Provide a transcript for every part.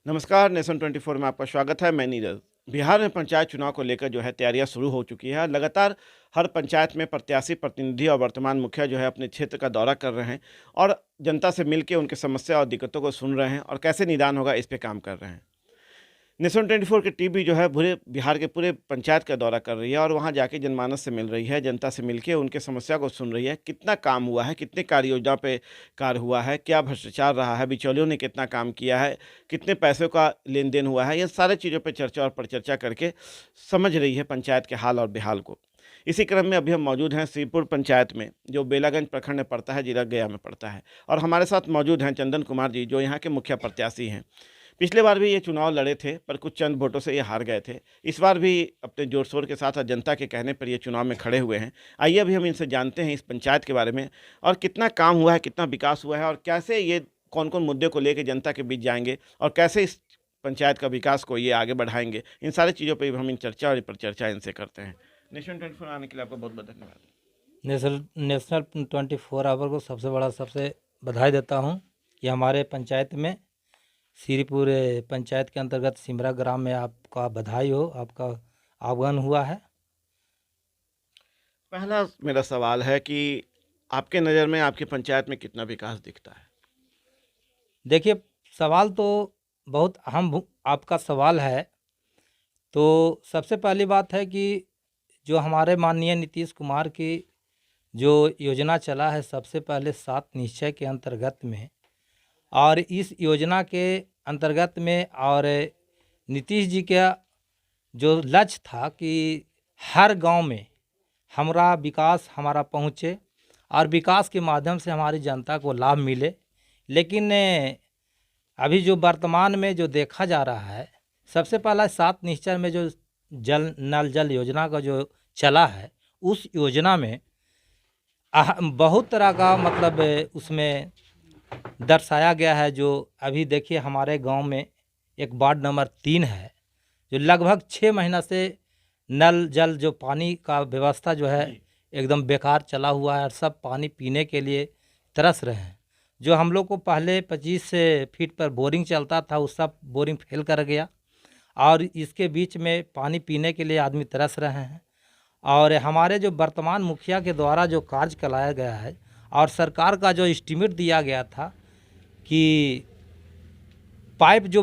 नमस्कार, नेशन 24 में आपका स्वागत है। मैं नीरज। बिहार में पंचायत चुनाव को लेकर जो है तैयारियां शुरू हो चुकी है। लगातार हर पंचायत में प्रत्याशी प्रतिनिधि और वर्तमान मुखिया जो है अपने क्षेत्र का दौरा कर रहे हैं और जनता से मिलकर उनकी समस्या और दिक्कतों को सुन रहे हैं और कैसे निदान होगा इस पे काम कर रहे हैं। नेशन 24 की टीवी जो है पूरे बिहार के पूरे पंचायत का दौरा कर रही है और वहाँ जाके जनमानस से मिल रही है, जनता से मिलके उनके समस्या को सुन रही है। कितना काम हुआ है, कितने कार्य योजना पे कार्य हुआ है, क्या भ्रष्टाचार रहा है, बिचौलियों ने कितना काम किया है, कितने पैसों का लेन देन हुआ है, ये सारी चीज़ों पे चर्चा और परिचर्चा करके समझ रही है पंचायत के हाल और बेहाल को। इसी क्रम में अभी हम मौजूद हैं श्रीपुर पंचायत में, जो बेलागंज प्रखंड में पड़ता है, जिला गया में पड़ता है। और हमारे साथ मौजूद हैं चंदन कुमार जी, जो यहाँ के मुखिया प्रत्याशी हैं। पिछले बार भी ये चुनाव लड़े थे, पर कुछ चंद वोटों से ये हार गए थे। इस बार भी अपने जोर-शोर के साथ और जनता के कहने पर ये चुनाव में खड़े हुए हैं। आइए अभी हम इनसे जानते हैं इस पंचायत के बारे में और कितना काम हुआ है, कितना विकास हुआ है और कैसे ये कौन-कौन मुद्दे को लेके जनता के बीच जाएँगे और कैसे इस पंचायत का विकास को ये आगे बढ़ाएँगे। इन सारी चीज़ों पे भी हम इन चर्चा और परिचर्चा इनसे करते हैं। नेशन 24 आने के लिए आपका बहुत-बहुत धन्यवाद। नेशनल 24 आवर को सबसे बधाई देता हूं कि हमारे पंचायत में श्रीपुर पंचायत के अंतर्गत सिमरा ग्राम में आपका बधाई हो, आपका आगमन हुआ है। पहला मेरा सवाल है कि आपके नज़र में आपकी पंचायत में कितना विकास दिखता है? देखिए, सवाल तो बहुत अहम आपका सवाल है। तो सबसे पहली बात है कि जो हमारे माननीय नीतीश कुमार की जो योजना चला है, सबसे पहले 7 निश्चय के अंतर्गत में, और इस योजना के अंतर्गत में और नीतीश जी का जो लक्ष्य था कि हर गांव में हमारा विकास हमारा पहुंचे और विकास के माध्यम से हमारी जनता को लाभ मिले। लेकिन अभी जो वर्तमान में जो देखा जा रहा है, सबसे पहला 7 निश्चय में जो नल जल योजना का जो चला है, उस योजना में बहुत तरह का मतलब उसमें दर्शाया गया है। जो अभी देखिए हमारे गांव में एक वार्ड नंबर 3 है, जो लगभग 6 महीना से नल जल जो पानी का व्यवस्था जो है एकदम बेकार चला हुआ है और सब पानी पीने के लिए तरस रहे हैं। जो हम लोग को पहले 25 फीट पर बोरिंग चलता था, उस सब बोरिंग फेल कर गया और इसके बीच में पानी पीने के लिए आदमी तरस रहे हैं। और हमारे जो वर्तमान मुखिया के द्वारा जो कार्य चलाया गया है और सरकार का जो एस्टीमेट दिया गया था कि पाइप जो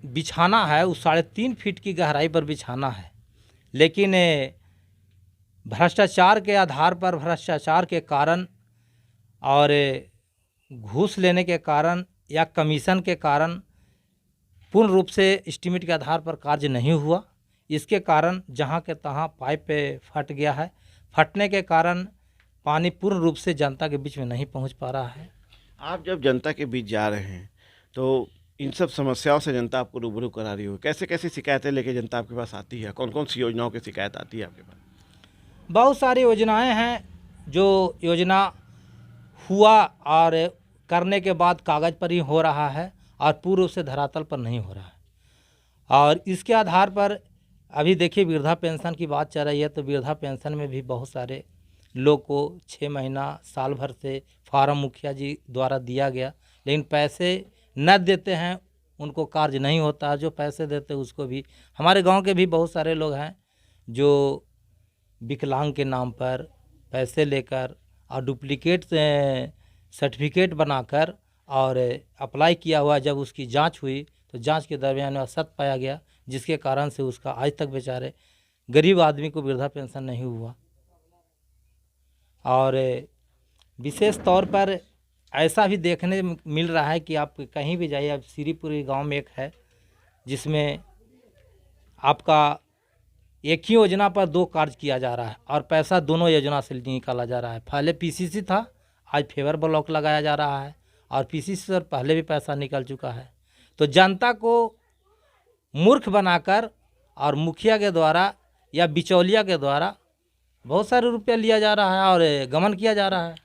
बिछाना है वो 3.5 फीट की गहराई पर बिछाना है, लेकिन भ्रष्टाचार के आधार पर, भ्रष्टाचार के कारण और घूस लेने के कारण या कमीशन के कारण पूर्ण रूप से एस्टीमेट के आधार पर कार्य नहीं हुआ। इसके कारण जहाँ के तहाँ पाइप पे फट गया है। फटने के कारण पानी पूर्ण रूप से जनता के बीच में नहीं पहुँच पा रहा है। आप जब जनता के बीच जा रहे हैं तो इन सब समस्याओं से जनता आपको रूबरू करा रही हो, कैसे कैसे शिकायतें लेके जनता आपके पास आती है, कौन कौन सी योजनाओं की शिकायत आती है आपके पास? बहुत सारी योजनाएं हैं, जो योजना हुआ और करने के बाद कागज़ पर ही हो रहा है और पूर्ण रूप से धरातल पर नहीं हो रहा है। और इसके आधार पर अभी देखिए वृद्धा पेंशन की बात चल रही है, तो वृद्धा पेंशन में भी बहुत सारे लोग को 6 महीना साल भर से फार्म मुखिया जी द्वारा दिया गया, लेकिन पैसे न देते हैं, उनको कार्य नहीं होता। जो पैसे देते हैं उसको भी, हमारे गांव के भी बहुत सारे लोग हैं जो विकलांग के नाम पर पैसे लेकर और डुप्लीकेट सर्टिफिकेट बनाकर और अप्लाई किया हुआ, जब उसकी जांच हुई तो जांच के दरमियान वह सत्य पाया गया, जिसके कारण से उसका आज तक बेचारे गरीब आदमी को वृद्धा पेंशन नहीं हुआ। और विशेष तौर पर ऐसा भी देखने मिल रहा है कि आप कहीं भी जाइए, अब श्रीपुरी गांव में एक है जिसमें आपका एक ही योजना पर 2 कार्य किया जा रहा है और पैसा दोनों योजना से निकाला जा रहा है। पहले पीसीसी था, आज फेवर ब्लॉक लगाया जा रहा है और पीसीसी से पहले भी पैसा निकल चुका है। तो जनता को मूर्ख बनाकर और मुखिया के द्वारा या बिचौलिया के द्वारा बहुत सारे रुपया लिया जा रहा है और गमन किया जा रहा है।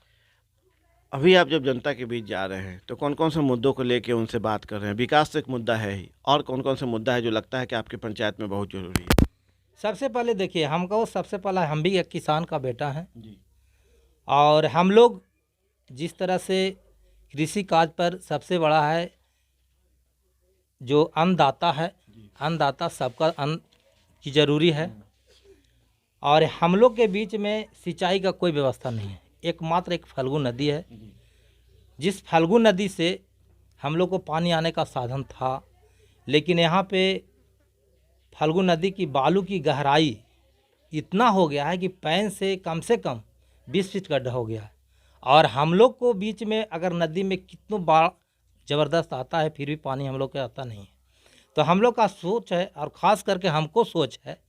अभी आप जब जनता के बीच जा रहे हैं तो कौन कौन से मुद्दों को लेके उनसे बात कर रहे हैं? विकास तो एक मुद्दा है ही, और कौन कौन से मुद्दा है जो लगता है कि आपकी पंचायत में बहुत जरूरी है? सबसे पहले देखिए, हमको सबसे पहला, हम भी एक किसान का बेटा हैं जी। और हम लोग जिस तरह से कृषि कार्य पर सबसे बड़ा है जो अन्नदाता है, अन्नदाता सबका अन्न की ज़रूरी है। और हम लोग के बीच में सिंचाई का कोई व्यवस्था नहीं है। एकमात्र एक फल्गु नदी है, जिस फल्गु नदी से हम लोग को पानी आने का साधन था, लेकिन यहाँ पे फल्गु नदी की बालू की गहराई इतना हो गया है कि पैन से कम 20 फीट गड्ढा हो गया है। और हम लोग को बीच में अगर नदी में कितनों बाढ़ ज़बरदस्त आता है, फिर भी पानी हम लोग के आता नहीं है। तो हम लोग का सोच है, और ख़ास करके हमको सोच है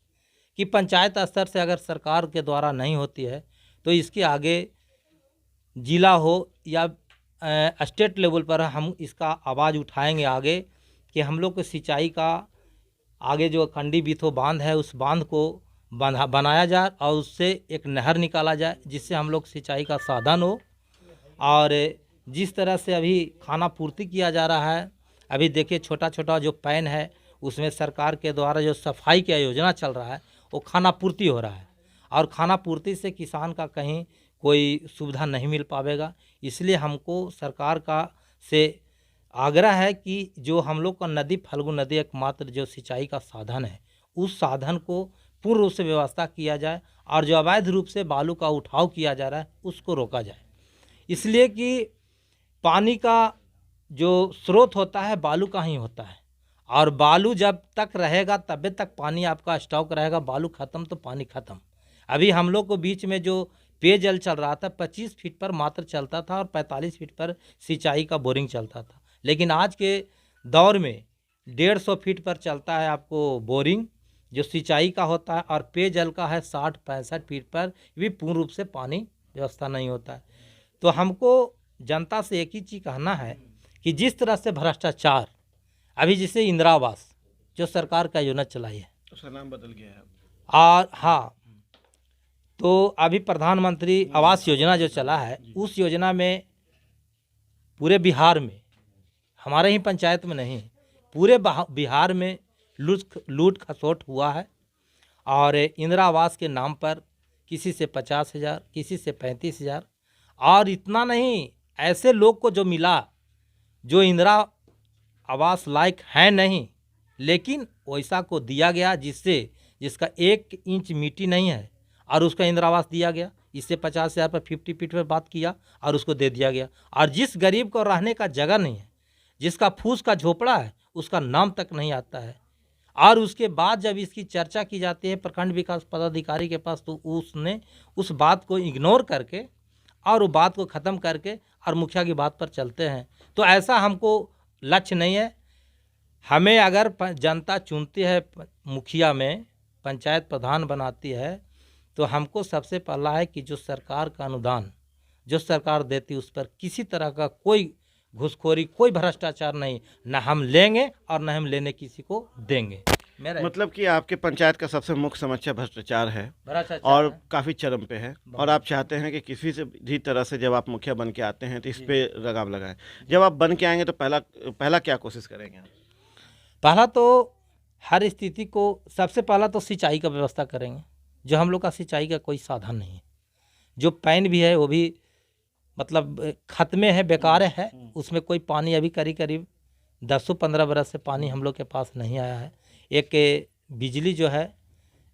कि पंचायत स्तर से अगर सरकार के द्वारा नहीं होती है, तो इसके आगे जिला हो या स्टेट लेवल पर हम इसका आवाज़ उठाएंगे आगे, कि हम लोग को सिंचाई का आगे जो कंडी बीथो बांध है, उस बांध को बनाया जाए और उससे एक नहर निकाला जाए, जिससे हम लोग सिंचाई का साधन हो। और जिस तरह से अभी खाना पूर्ति किया जा रहा है, अभी देखिए छोटा छोटा जो पैन है, उसमें सरकार के द्वारा जो सफाई की योजना चल रहा है, वो खाना पूर्ति हो रहा है। और खाना पूर्ति से किसान का कहीं कोई सुविधा नहीं मिल पाएगा। इसलिए हमको सरकार का से आग्रह है कि जो हम लोग का नदी फल्गु नदी एकमात्र जो सिंचाई का साधन है, उस साधन को पूर्ण रूप से व्यवस्था किया जाए, और जो अवैध रूप से बालू का उठाव किया जा रहा है उसको रोका जाए। इसलिए कि पानी का जो स्रोत होता है बालू का ही होता है, और बालू जब तक रहेगा तब तक पानी आपका स्टॉक रहेगा। बालू ख़त्म तो पानी ख़त्म। अभी हम लोग को बीच में जो पेयजल चल रहा था 25 फीट पर मात्र चलता था, और 45 फीट पर सिंचाई का बोरिंग चलता था। लेकिन आज के दौर में 150 फीट पर चलता है आपको बोरिंग जो सिंचाई का होता है, और पेयजल का है 60-65 फीट पर भी पूर्ण रूप से पानी व्यवस्था नहीं होता है। तो हमको जनता से एक ही चीज़ कहना है कि जिस तरह से भ्रष्टाचार अभी जैसे इंदिरा आवास जो सरकार का योजना चलाई है, उसका नाम बदल गया है। और हाँ, तो अभी प्रधानमंत्री आवास योजना जो चला है, उस योजना में पूरे बिहार में, हमारे ही पंचायत में नहीं, पूरे बिहार में लूट खसोट हुआ है। और इंदिरा आवास के नाम पर किसी से 50,000, किसी से 35,000, और इतना नहीं, ऐसे लोग को जो मिला जो इंदिरा आवास लायक है नहीं, लेकिन वैसा को दिया गया जिसका 1 इंच मिट्टी नहीं है, और उसका इंदिरा आवास दिया गया। इससे 50,000 पर 50 फीट पर बात किया और उसको दे दिया गया। और जिस गरीब को रहने का जगह नहीं है, जिसका फूस का झोपड़ा है, उसका नाम तक नहीं आता है। और उसके बाद जब इसकी चर्चा की जाती है प्रखंड विकास पदाधिकारी के पास, तो उसने उस बात को इग्नोर करके और वो बात को ख़त्म करके और मुखिया की बात पर चलते हैं। तो ऐसा हमको लक्ष्य नहीं है। हमें अगर जनता चुनती है मुखिया में, पंचायत प्रधान बनाती है, तो हमको सबसे पहला है कि जो सरकार का अनुदान जो सरकार देती है, उस पर किसी तरह का कोई घुसखोरी, कोई भ्रष्टाचार नहीं, ना हम लेंगे और न हम लेने किसी को देंगे। मतलब कि आपके पंचायत का सबसे मुख्य समस्या भ्रष्टाचार है, भ्रष्टाचार और है। काफ़ी चरम पे है। और आप चाहते हैं कि किसी से भी तरह से जब आप मुखिया बन के आते हैं तो इस पे लगाम लगाएं। जब आप बन के आएंगे तो पहला क्या कोशिश करेंगे? पहला तो हर स्थिति को सबसे पहला तो सिंचाई का व्यवस्था करेंगे। जो हम लोग का सिंचाई का कोई साधन नहीं है, जो पैन भी है वो भी मतलब खत्मे है, बेकार है, उसमें कोई पानी अभी करीब 10-15 बरस से पानी हम लोग के पास नहीं आया है। एक बिजली जो है,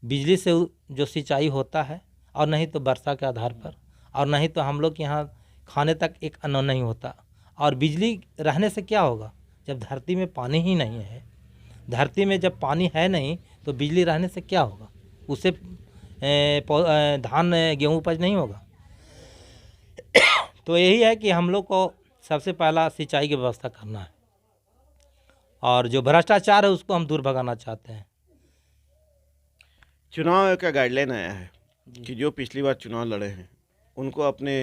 बिजली से जो सिंचाई होता है, और नहीं तो वर्षा के आधार पर, और नहीं तो हम लोग के यहाँ खाने तक एक अन्न नहीं होता। और बिजली रहने से क्या होगा जब धरती में पानी ही नहीं है? धरती में जब पानी है नहीं तो बिजली रहने से क्या होगा? उससे धान गेहूँ उपज नहीं होगा। तो यही है कि हम लोग को सबसे पहला सिंचाई की व्यवस्था करना है, और जो भ्रष्टाचार है उसको हम दूर भगाना चाहते हैं। चुनाव का गाइडलाइन आया है कि जो पिछली बार चुनाव लड़े हैं उनको अपना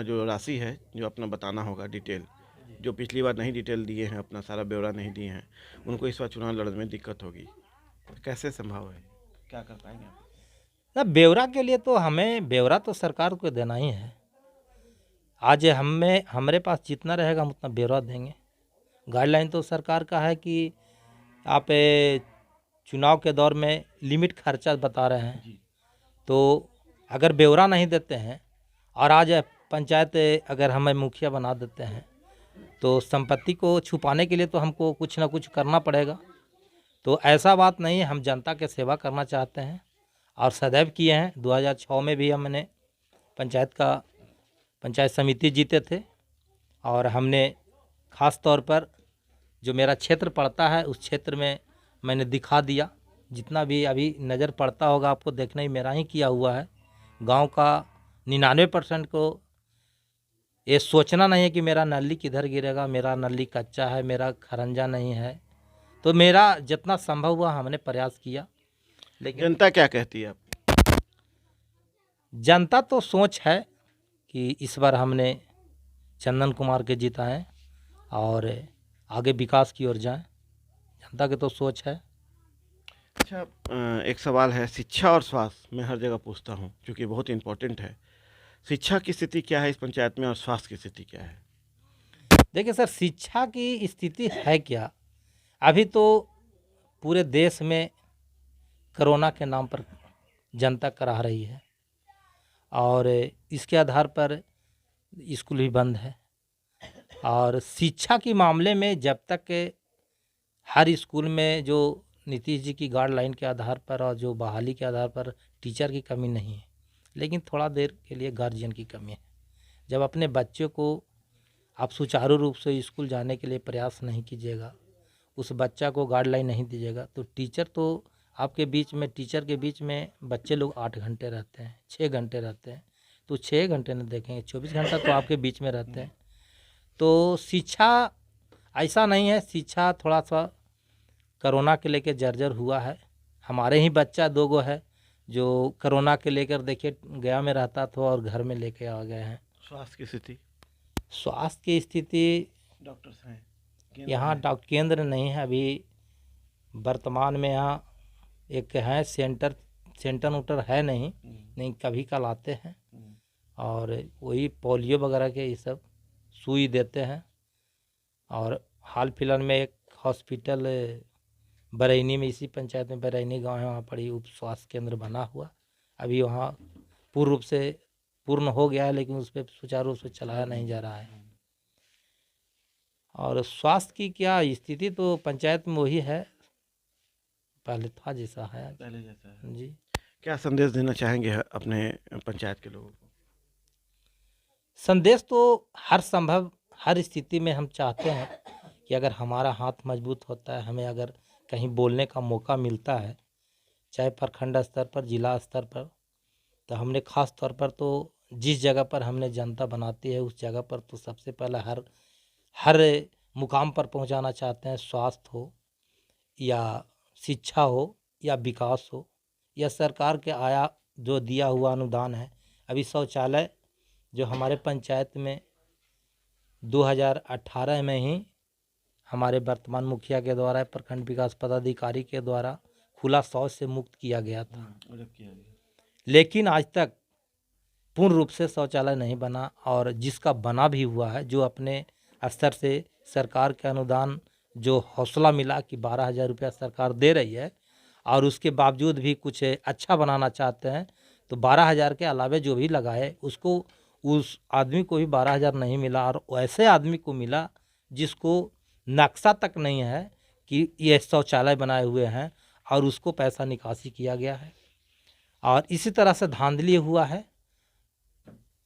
जो राशि है जो अपना बताना होगा डिटेल। जो पिछली बार नहीं डिटेल दिए हैं, अपना सारा ब्यौरा नहीं दिए हैं, उनको इस बार चुनाव लड़ने में दिक्कत होगी। कैसे संभव है, क्या कर पाएंगे आप? ना, ब्यौरा के लिए तो हमें ब्यौरा तो सरकार को देना ही है। आज हमारे पास जितना रहेगा हम उतना ब्यौरा देंगे। गाइडलाइन तो सरकार का है कि आप चुनाव के दौर में लिमिट खर्चा बता रहे हैं, तो अगर ब्यौरा नहीं देते हैं और आज पंचायत अगर हमें मुखिया बना देते हैं, तो संपत्ति को छुपाने के लिए तो हमको कुछ ना कुछ करना पड़ेगा। तो ऐसा बात नहीं है, हम जनता के सेवा करना चाहते हैं और सदैव किए हैं। 2006 में भी हमने पंचायत समिति जीते थे और हमने ख़ास तौर पर जो मेरा क्षेत्र पड़ता है उस क्षेत्र में मैंने दिखा दिया। जितना भी अभी नज़र पड़ता होगा आपको देखना ही मेरा ही किया हुआ है। गांव का 99% को ये सोचना नहीं है कि मेरा नली किधर गिरेगा, मेरा नली कच्चा है, मेरा खरंजा नहीं है। तो मेरा जितना संभव हुआ हमने प्रयास किया। लेकिन जनता क्या कहती है अब? जनता तो सोच है कि इस बार हमने चंदन कुमार के जिताएं और आगे विकास की ओर जाएं। जनता की तो सोच है। अच्छा, एक सवाल है, शिक्षा और स्वास्थ्य मैं हर जगह पूछता हूँ क्योंकि बहुत इम्पोर्टेंट है। शिक्षा की स्थिति क्या है इस पंचायत में और स्वास्थ्य की स्थिति क्या है? देखिए सर, शिक्षा की स्थिति है क्या, अभी तो पूरे देश में कोरोना के नाम पर जनता करा रही है और इसके आधार पर स्कूल भी बंद है। और शिक्षा के मामले में जब तक हर स्कूल में जो नीतीश जी की गाइडलाइन के आधार पर और जो बहाली के आधार पर टीचर की कमी नहीं है, लेकिन थोड़ा देर के लिए गार्जियन की कमी है। जब अपने बच्चे को आप सुचारू रूप से स्कूल जाने के लिए प्रयास नहीं कीजिएगा, उस बच्चा को गाइडलाइन नहीं दीजिएगा, तो टीचर तो आपके बीच में, टीचर के बीच में बच्चे लोग 8 घंटे रहते हैं, 6 घंटे रहते हैं, तो 6 घंटे नहीं देखेंगे, 24 घंटा तो आपके बीच में रहते हैं। तो शिक्षा ऐसा नहीं है, शिक्षा थोड़ा सा कोरोना के लेकर जर्जर हुआ है। हमारे ही बच्चा 2 गो है जो कोरोना के लेकर देखिए गया में रहता था और घर में लेके आ गए हैं। स्वास्थ्य की स्थिति? स्वास्थ्य की स्थिति डॉक्टर्स हैं यहाँ डॉक्टर केंद्र नहीं है अभी वर्तमान में। यहाँ एक है सेंटर उटर है नहीं कभी कल आते हैं और वही पोलियो वगैरह के ये सब सुई देते हैं। और हाल फिलहाल में एक हॉस्पिटल बरैनी में, इसी पंचायत में बरैनी गांव है, वहाँ पर ही उप स्वास्थ्य केंद्र बना हुआ, अभी वहाँ पूर्ण रूप से पूर्ण हो गया है, लेकिन उस पर सुचारू रूप से चलाया नहीं जा रहा है। और स्वास्थ्य की क्या स्थिति, तो पंचायत में वही है, पहले था जैसा है, पहले जैसा है जी। क्या संदेश देना चाहेंगे अपने पंचायत के लोगों को? संदेश तो हर संभव हर स्थिति में हम चाहते हैं कि अगर हमारा हाथ मजबूत होता है, हमें अगर कहीं बोलने का मौका मिलता है, चाहे प्रखंड स्तर पर, जिला स्तर पर, तो हमने ख़ास तौर पर तो जिस जगह पर हमने जनता बनाती है उस जगह पर तो सबसे पहले हर मुकाम पर पहुंचाना चाहते हैं। स्वास्थ्य हो या शिक्षा हो या विकास हो या सरकार के आया जो दिया हुआ अनुदान है। अभी शौचालय जो हमारे पंचायत में 2018 में ही हमारे वर्तमान मुखिया के द्वारा, प्रखंड विकास पदाधिकारी के द्वारा खुला शौच से मुक्त किया गया था, लेकिन आज तक पूर्ण रूप से शौचालय नहीं बना। और जिसका बना भी हुआ है, जो अपने स्तर से सरकार के अनुदान जो हौसला मिला कि 12,000 रुपया सरकार दे रही है और उसके बावजूद भी कुछ अच्छा बनाना चाहते हैं, तो 12,000 के अलावे जो भी लगाए उसको, उस आदमी को भी 12,000 नहीं मिला और ऐसे आदमी को मिला जिसको नक्शा तक नहीं है कि ये शौचालय बनाए हुए हैं, और उसको पैसा निकासी किया गया है। और इसी तरह से धांधली हुआ है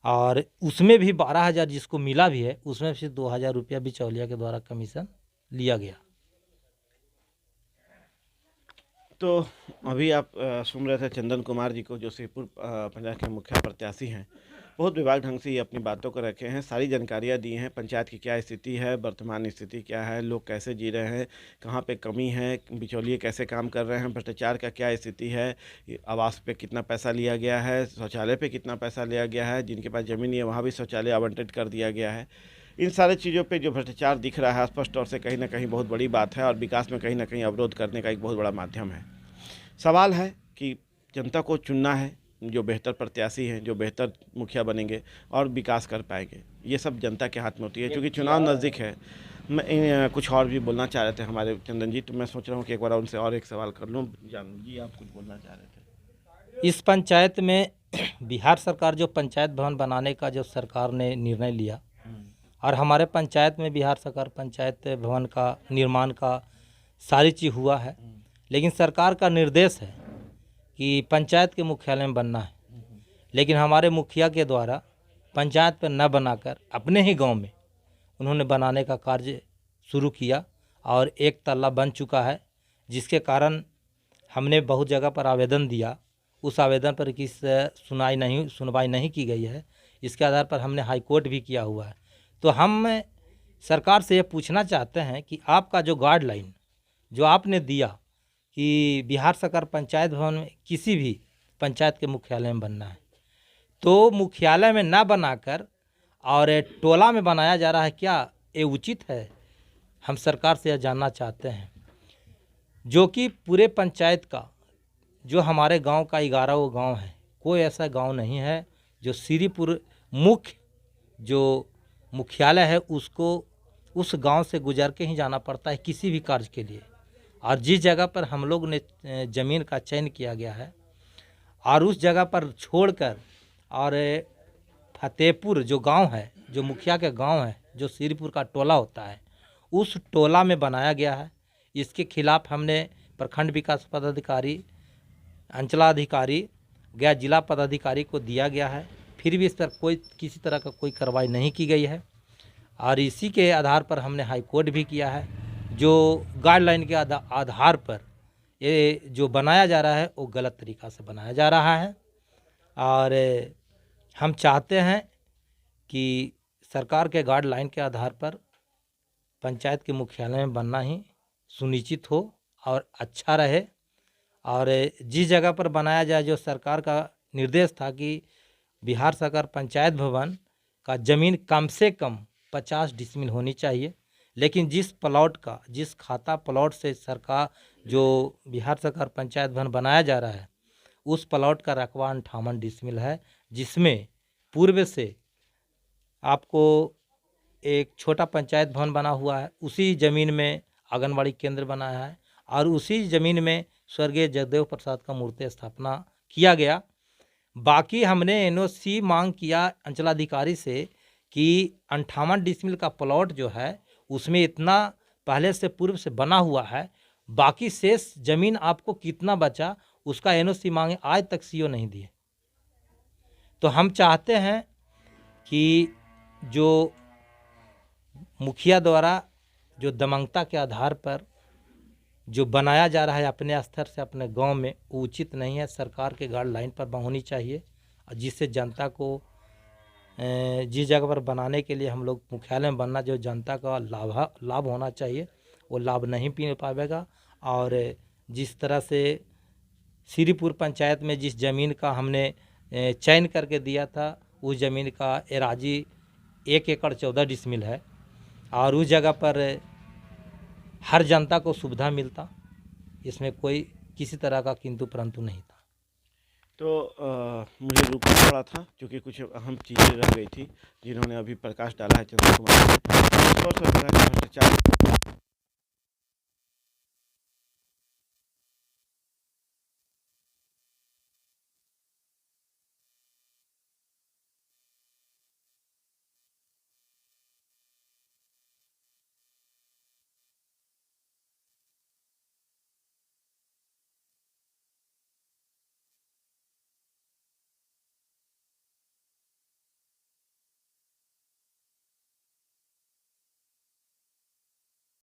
और उसमें भी 12,000 जिसको मिला भी है, उसमें से 2,000 रुपया बिचौलिया के द्वारा कमीशन लिया गया। तो अभी आप सुन रहे थे चंदन कुमार जी को, जो श्रीपुर पंचायत के मुखिया प्रत्याशी हैं। बहुत विभाग ढंग से ये अपनी बातों को रखे हैं, सारी जानकारियाँ दी हैं, पंचायत की क्या स्थिति है, वर्तमान स्थिति क्या है, लोग कैसे जी रहे हैं, कहाँ पे कमी है, बिचौलिए कैसे काम कर रहे हैं, भ्रष्टाचार का क्या स्थिति है, आवास पे कितना पैसा लिया गया है, शौचालय पे कितना पैसा लिया गया है, जिनके पास ज़मीन है वहाँ भी शौचालय आवंटित कर दिया गया है। इन सारी चीज़ों पे जो भ्रष्टाचार दिख रहा है स्पष्ट तौर से कहीं ना कहीं बहुत बड़ी बात है और विकास में कहीं ना कहीं अवरोध करने का एक बहुत बड़ा माध्यम है। सवाल है कि जनता को चुनना है, जो बेहतर प्रत्याशी हैं, जो बेहतर मुखिया बनेंगे और विकास कर पाएंगे, ये सब जनता के हाथ में होती है। क्योंकि चुनाव नज़दीक है, मैं कुछ और भी बोलना चाह रहे थे हमारे चंदन जी, तो मैं सोच रहा हूँ कि एक बार उनसे और एक सवाल कर लूँ। जानू जी, आप कुछ बोलना चाह रहे थे? इस पंचायत में बिहार सरकार जो पंचायत भवन बनाने का जो सरकार ने निर्णय लिया और हमारे पंचायत में बिहार सरकार पंचायत भवन का निर्माण का सारी चीज़ हुआ है, लेकिन सरकार का निर्देश है कि पंचायत के मुख्यालय में बनना है, लेकिन हमारे मुखिया के द्वारा पंचायत पर न बनाकर अपने ही गांव में उन्होंने बनाने का कार्य शुरू किया और एक तल्ला बन चुका है, जिसके कारण हमने बहुत जगह पर आवेदन दिया। उस आवेदन पर सुनवाई नहीं की गई है। इसके आधार पर हमने हाई कोर्ट भी किया हुआ है। तो हम सरकार से ये पूछना चाहते हैं कि आपका जो गाइडलाइन जो आपने दिया कि बिहार सरकार पंचायत भवन में किसी भी पंचायत के मुख्यालय में बनना है, तो मुख्यालय में ना बनाकर और टोला में बनाया जा रहा है, क्या ये उचित है? हम सरकार से यह जानना चाहते हैं, जो कि पूरे पंचायत का जो हमारे गांव का 11 गांव है, कोई ऐसा गांव नहीं है जो श्रीपुर मुख्य जो मुख्यालय है उसको उस गांव से गुजर के ही जाना पड़ता है किसी भी कार्य के लिए। और जिस जगह पर हम लोग ने ज़मीन का चयन किया गया है और उस जगह पर छोड़कर और फतेहपुर जो गांव है, जो मुखिया के गांव है, जो श्रीपुर का टोला होता है, उस टोला में बनाया गया है। इसके खिलाफ हमने प्रखंड विकास पदाधिकारी, अंचलाधिकारी, गया जिला पदाधिकारी को दिया गया है, फिर भी इस पर किसी तरह का कोई कार्रवाई नहीं की गई है। और इसी के आधार पर हमने हाई कोर्ट भी किया है। जो गाइडलाइन के आधार पर ये जो बनाया जा रहा है वो गलत तरीक़ा से बनाया जा रहा है, और हम चाहते हैं कि सरकार के गाइडलाइन के आधार पर पंचायत के मुख्यालय में बनना ही सुनिश्चित हो और अच्छा रहे। और जिस जगह पर बनाया जाए, जो सरकार का निर्देश था कि बिहार सरकार पंचायत भवन का ज़मीन कम से कम 50 डिसमिल होनी चाहिए, लेकिन जिस खाता प्लॉट से सरकार जो बिहार सरकार पंचायत भवन बनाया जा रहा है उस प्लॉट का रकबा 58 डिसमिल है, जिसमें पूर्व से आपको एक छोटा पंचायत भवन बना हुआ है, उसी ज़मीन में आंगनबाड़ी केंद्र बनाया है और उसी ज़मीन में स्वर्गीय जगदेव प्रसाद का मूर्ति स्थापना किया गया। बाकी हमने एनओसी मांग किया अंचलाधिकारी से कि 58 डिसमिल का प्लॉट जो है उसमें इतना पहले से पूर्व से बना हुआ है, बाकी शेष ज़मीन आपको कितना बचा उसका एनओसी मांगे, आज तक सीओ नहीं दिए। तो हम चाहते हैं कि जो मुखिया द्वारा जो दमंगता के आधार पर जो बनाया जा रहा है अपने स्तर से अपने गांव में, वो उचित नहीं है। सरकार के गाइडलाइन पर होनी चाहिए, और जिससे जनता को जिस जगह पर बनाने के लिए हम लोग मुख्यालय में बनना, जो जनता का लाभ होना चाहिए वो लाभ नहीं पी पाएगा। और जिस तरह से श्रीपुर पंचायत में जिस ज़मीन का हमने चयन करके दिया था, उस ज़मीन का एराजी 1 एकड़ 14 डिसमिल है, और उस जगह पर हर जनता को सुविधा मिलता, इसमें कोई किसी तरह का किंतु परंतु नहीं था। तो मुझे रुकना पड़ा था क्योंकि कुछ अहम चीज़ें रह गई थी जिन्होंने अभी प्रकाश डाला है चंद्र कुमार ने। भ्रष्टाचार